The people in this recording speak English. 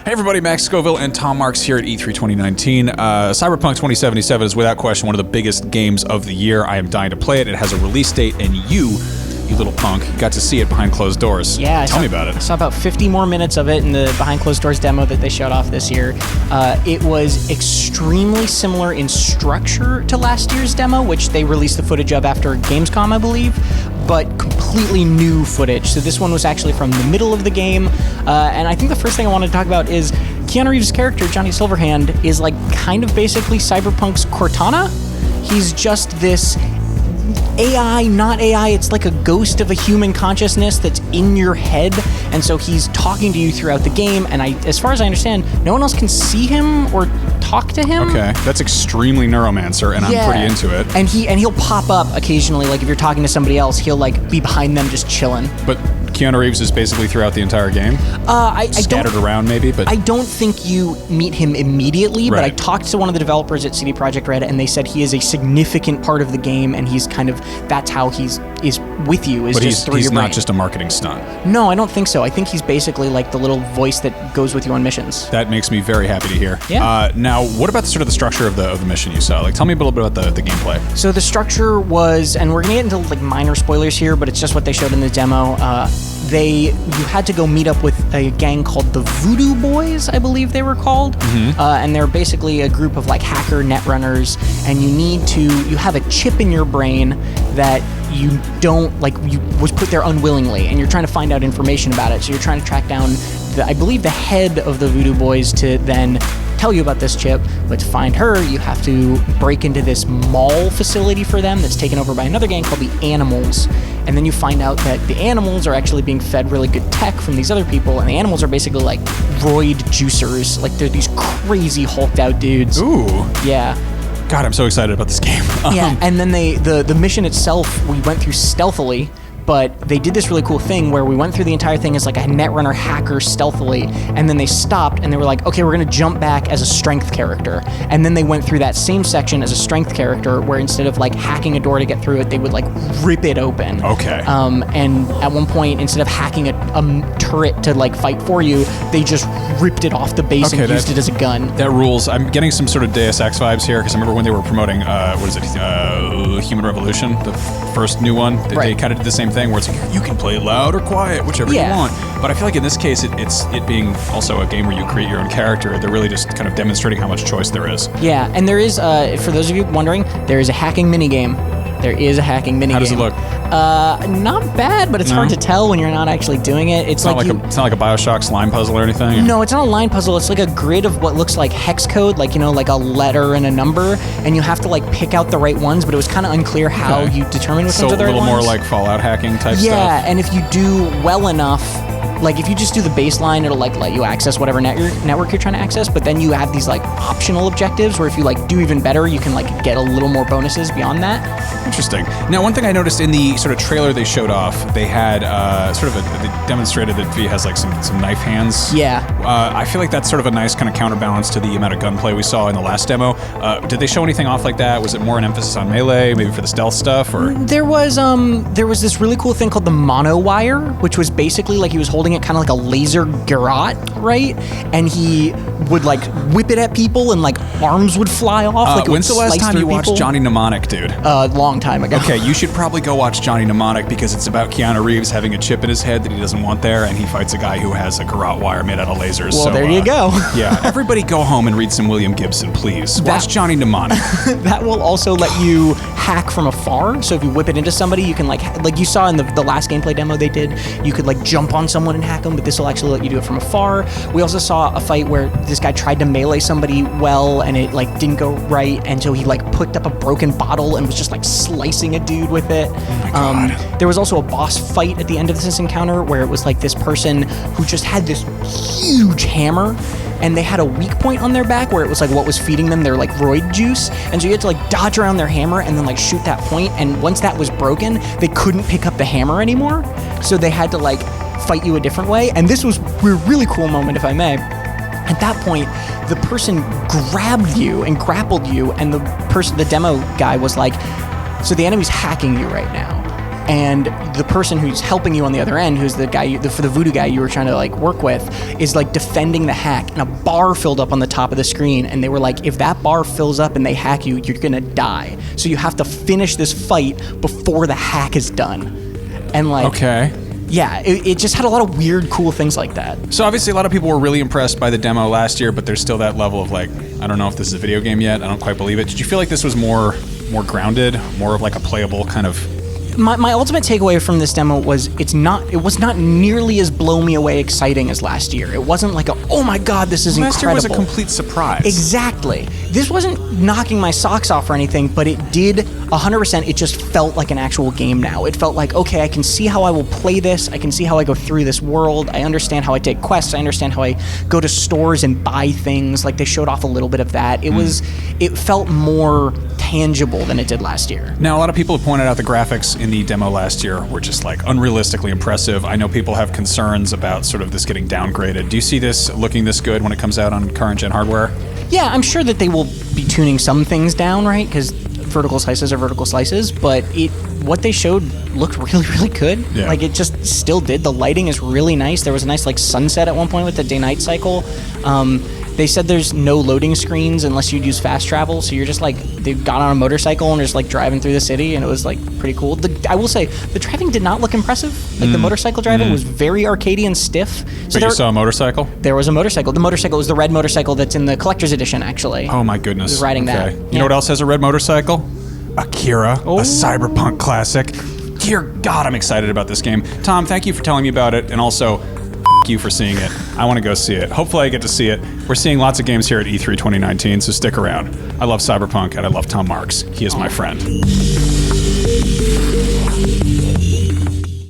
Hey everybody, Max Scoville and Tom Marks here at E3 2019. Cyberpunk 2077 is without question one of the biggest games of the year. I am dying to play it. It has a release date, and you little punk, got to see it behind closed doors. Yeah, Tell me about it. I saw about 50 more minutes of it in the behind closed doors demo that they showed off this year. It was extremely similar in structure to last year's demo, which they released the footage of after Gamescom, I believe, but completely new footage. So this one was actually from the middle of the game, and I think the first thing I wanted to talk about is Keanu Reeves' character, Johnny Silverhand, is like kind of basically Cyberpunk's Cortana. He's just this AI, not AI, it's like a ghost of a human consciousness that's in your head, and so he's talking to you throughout the game, and as far as I understand, no one else can see him or talk to him. Okay, that's extremely Neuromancer, and I'm pretty into it. And he'll pop up occasionally, like if you're talking to somebody else, he'll like be behind them just chilling. But Keanu Reeves is basically throughout the entire game? Scattered around maybe, but... I don't think you meet him immediately, right. But I talked to one of the developers at CD Projekt Red, and they said he is a significant part of the game, and he's kind of, that's how he's with you, is but just through your brain. But he's not just a marketing stunt. No, I don't think so. I think he's basically like the little voice that goes with you on missions. That makes me very happy to hear. Yeah. Now, what about sort of the structure of the mission you saw? Like, tell me a little bit about the gameplay. So the structure was, and we're gonna get into like minor spoilers here, but it's just what they showed in the demo. You had to go meet up with a gang called the Voodoo Boys, I believe they were called, and they're basically a group of like hacker netrunners, and you have a chip in your brain that you was put there unwillingly, and you're trying to find out information about it. So you're trying to track down I believe the head of the Voodoo Boys to then tell you about this chip, but to find her, you have to break into this mall facility for them that's taken over by another gang called the Animals, and then you find out that the Animals are actually being fed really good tech from these other people, and the Animals are basically like roid juicers, like they're these crazy hulked out dudes. Ooh. Yeah. God, I'm so excited about this game. Yeah, and then the mission itself, we went through stealthily, but they did this really cool thing where we went through the entire thing as like a netrunner hacker stealthily, and then they stopped and they were like, okay, we're gonna jump back as a strength character. And then they went through that same section as a strength character where instead of like hacking a door to get through it, they would like rip it open. Okay. And at one point, instead of hacking a turret to like fight for you, they just ripped it off the base and used it as a gun. That rules. I'm getting some sort of Deus Ex vibes here, because I remember when they were promoting, Human Revolution, the first new one, they kind of did the same thing where it's like, you can play loud or quiet, whichever you want. But I feel like in this case, it's being also a game where you create your own character. They're really just kind of demonstrating how much choice there is. Yeah, and there is, for those of you wondering, there is a hacking minigame. There is a hacking minigame. How does it look? Not bad, but it's hard to tell when you're not actually doing it. It's not like a BioShock slime puzzle or anything? No, it's not a line puzzle. It's like a grid of what looks like hex code, like, like a letter and a number, and you have to like pick out the right ones, but it was kind of unclear how you determine which ones are the right ones. So a little more like Fallout hacking type stuff? Yeah, and if you do well enough, like if you just do the baseline, it'll like let you access whatever network you're trying to access, but then you have these like optional objectives where if you like do even better, you can like get a little more bonuses beyond that. Interesting. Now, one thing I noticed in the sort of trailer they showed off, they had they demonstrated that V has like some knife hands. Yeah. I feel like that's sort of a nice kind of counterbalance to the amount of gunplay we saw in the last demo. Did they show anything off like that? Was it more an emphasis on melee, maybe for the stealth stuff, or? There was this really cool thing called the mono wire, which was basically like he was holding it kind of like a laser garrote, right? And he would like whip it at people and like arms would fly off. Like when's the last time you watched Johnny Mnemonic, dude? Long time ago. Okay, you should probably go watch Johnny Mnemonic because it's about Keanu Reeves having a chip in his head that he doesn't want there, and he fights a guy who has a garrote wire made out of lasers. Well, there you go. Yeah, everybody go home and read some William Gibson, please. Watch Johnny Mnemonic. That will also let you hack from afar. So if you whip it into somebody, you can like you saw in the last gameplay demo they did, you could like jump on someone and hack them, but this will actually let you do it from afar. We also saw a fight where this guy tried to melee somebody well, and it like didn't go right, and so he like picked up a broken bottle and was just like slicing a dude with it. Oh my God. There was also a boss fight at the end of this encounter where it was like this person who just had this huge hammer, and they had a weak point on their back where it was like what was feeding them their like roid juice, and so you had to like dodge around their hammer and then like shoot that point, and once that was broken, they couldn't pick up the hammer anymore, so they had to like fight you a different way. And this was a really cool moment, if I may. At that point, the person grabbed you and grappled you, and the demo guy was like, so the enemy's hacking you right now, and the person who's helping you on the other end, who's the guy, for the voodoo guy you were trying to like work with, is like defending the hack, and a bar filled up on the top of the screen, and they were like, if that bar fills up and they hack you, you're gonna die. So you have to finish this fight before the hack is done. And like, okay. Yeah, it just had a lot of weird, cool things like that. So obviously a lot of people were really impressed by the demo last year, but there's still that level of like, I don't know if this is a video game yet. I don't quite believe it. Did you feel like this was more grounded, more of like a playable kind of... My ultimate takeaway from this demo was it was not nearly as blow me away exciting as last year. It wasn't like oh my god, this is incredible. Last year was a complete surprise. Exactly. This wasn't knocking my socks off or anything, but it did 100%. It just felt like an actual game now. It felt like, okay, I can see how I will play this. I can see how I go through this world. I understand how I take quests. I understand how I go to stores and buy things. Like they showed off a little bit of that. It felt more tangible than it did last year. Now, a lot of people have pointed out the graphics in the demo last year were just like unrealistically impressive. I know people have concerns about sort of this getting downgraded. Do you see this looking this good when it comes out on current gen hardware? Yeah, I'm sure that they will be tuning some things down, right? Because vertical slices are vertical slices, but what they showed looked really, really good. Yeah. Like it just still did. The lighting is really nice. There was a nice like sunset at one point with the day-night cycle. They said there's no loading screens unless you'd use fast travel, so you're just like, they got on a motorcycle and just like driving through the city, and it was like pretty cool. I will say, the driving did not look impressive. Like the motorcycle driving was very arcadey and stiff. So but you saw a motorcycle? There was a motorcycle. The motorcycle was the red motorcycle that's in the collector's edition, actually. Oh my goodness. I was riding that. You know what else has a red motorcycle? Akira, a Cyberpunk classic. Dear God, I'm excited about this game. Tom, thank you for telling me about it, and also, you for seeing it. I want to go see it. Hopefully I get to see it. We're seeing lots of games here at E3 2019, so stick around. I love Cyberpunk, and I love Tom Marks. He is my friend.